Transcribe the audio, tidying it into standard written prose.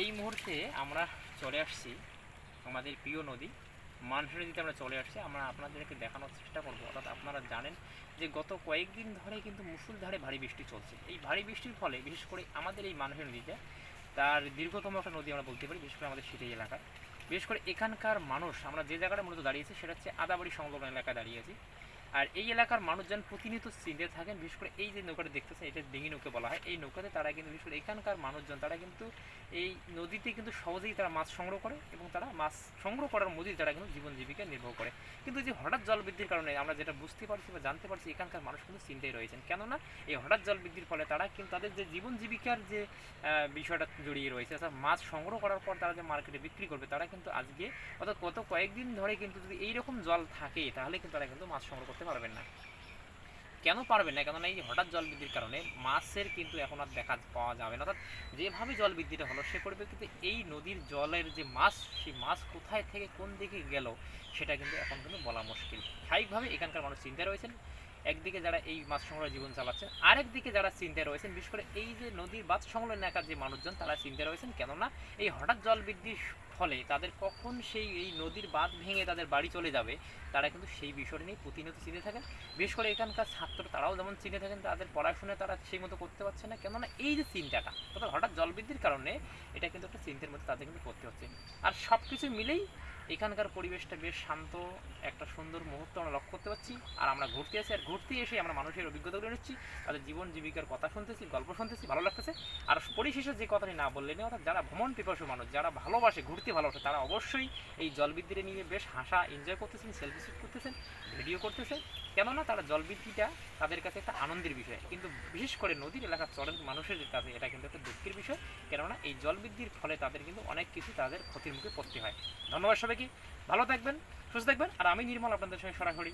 এই মুহূর্তে আমরা চলে আসছি আমাদের প্রিয় নদী মানসী নদীতে আমরা চলে আসছি। আমরা আপনাদেরকে দেখানোর চেষ্টা করব, অর্থাৎ আপনারা জানেন যে গত কয়েকদিন ধরে কিন্তু মুষলধারে ভারী বৃষ্টি চলছে। এই ভারী বৃষ্টির ফলে বিশেষ করে আমাদের এই মানসী নদীতে, তার দীর্ঘতম একটা নদী আমরা বলতে পারি, বিশেষ করে আমাদের সিটি এলাকায়, বিশেষ করে এখানকার মানুষ, আমরা যে জায়গাটা মূলত দাঁড়িয়েছি সেটা হচ্ছে আদাবাড়ি সংলগ্ন এলাকায় দাঁড়িয়েছি। আর এই এলাকার মানুষজন প্রতিনিয়ত চিন্তে থাকেন, বিশেষ করে এই যে নৌকাটা দেখতেছেন এটা ডিঙি নৌকা বলা হয়। এই নৌকাতে তারা কিন্তু বিশেষ করে এখানকার মানুষজন তারা কিন্তু এই নদীতে কিন্তু সহজেই তারা মাছ সংগ্রহ করে এবং তারা মাছ সংগ্রহ করার মধ্যেই তারা কিন্তু জীবন জীবিকা নির্বাহ করে। কিন্তু যে হঠাৎ জল বৃদ্ধির কারণে আমরা যেটা বুঝতে পারছি বা জানতে পারছি, এখানকার মানুষ কিন্তু চিন্তায় রয়েছেন। কেননা এই হঠাৎ জল বৃদ্ধির ফলে তারা কিন্তু তাদের যে জীবন জীবিকার যে বিষয়টা জড়িয়ে রয়েছে, অর্থাৎ মাছ সংগ্রহ করার পর তারা যে মার্কেটে বিক্রি করবে, তারা কিন্তু আজকে অর্থাৎ গত কয়েকদিন ধরে কিন্তু যদি এইরকম জল থাকে তাহলে কিন্তু তারা কিন্তু মাছ সংগ্রহ করতে পারবেন না। কেন পারবেন না? কেননা এই হঠাৎ জল বৃদ্ধির কারণে মাছের কিন্তু এখন আর দেখা পাওয়া যাবে না। অর্থাৎ যেভাবে জল বৃদ্ধিটা হলো সে পরিপ্রেক্ষিতে এই নদীর জলের যে মাছ, সেই মাছ কোথায় থেকে কোন দিকে গেল সেটা কিন্তু এখন কিন্তু বলা মুশকিল। স্বাভাবিকভাবে এখানকার মানুষ চিন্তায় রয়েছেন, একদিকে যারা এই মাছ সংগ্রহ জীবন চালাচ্ছেন, আরেকদিকে যারা চিন্তায় রয়েছেন বিশেষ করে এই যে নদীর বাঁধ সংলগ্ন এলাকার যে মানুষজন তারা চিন্তায় রয়েছেন। কেননা এই হঠাৎ জল বৃদ্ধির ফলে তাদের কখন সেই এই নদীর বাঁধ ভেঙে তাদের বাড়ি চলে যাবে, তারা কিন্তু সেই বিষয়টা নিয়ে প্রতিনিয়ত চিন্তে থাকেন। বিশেষ করে এখানকার ছাত্র তারাও যেমন চিন্তে থাকেন, তাদের পড়াশোনা তারা সেই মতো করতে পারছে না। কেননা এই যে চিন্তাটা, অর্থাৎ হঠাৎ জল বৃদ্ধির কারণে এটা কিন্তু একটা চিন্তার মধ্যে তাদের কিন্তু পড়তে হচ্ছে। আর সব কিছু মিলেই এখানকার পরিবেশটা বেশ শান্ত, একটা সুন্দর মুহূর্ত আমরা লক্ষ্য করতে পারছি। আর আমরা ঘুরতে আসি, আর ঘুরতে এসে আমরা মানুষের অভিজ্ঞতাগুলো নিচ্ছি, তাদের জীবন জীবিকার কথা শুনতেছি, গল্প শুনতেছি, ভালো লাগতেছে। আর পরিশেষে যে কথাটি না বললে নেই, অর্থাৎ যারা ভ্রমণ পিপাসু মানুষ, যারা ভালোবাসে ঘুরতে ভালোবাসে, তারা অবশ্যই এই জলবৃদ্ধিটা নিয়ে বেশ হাসা এনজয় করতেছেন, সেলফি শ্যুট করতেছেন, ভিডিও করতেছেন। কেননা তারা জলবৃদ্ধিটা তাদের কাছে একটা আনন্দের বিষয়, কিন্তু বিশেষ করে নদীর এলাকার চরের মানুষের কাছে এটা কিন্তু একটা দুঃখের বিষয়। কেননা এই জলবৃদ্ধির ফলে তাদের কিন্তু অনেক কিছু তাদের ক্ষতির মুখে পড়তে হয়। ধন্যবাদ সবাইকে, ভালো থাকবেন, সুস্থ থাকবেন। আর আমি নির্মল আপনাদের সঙ্গে সরাসরি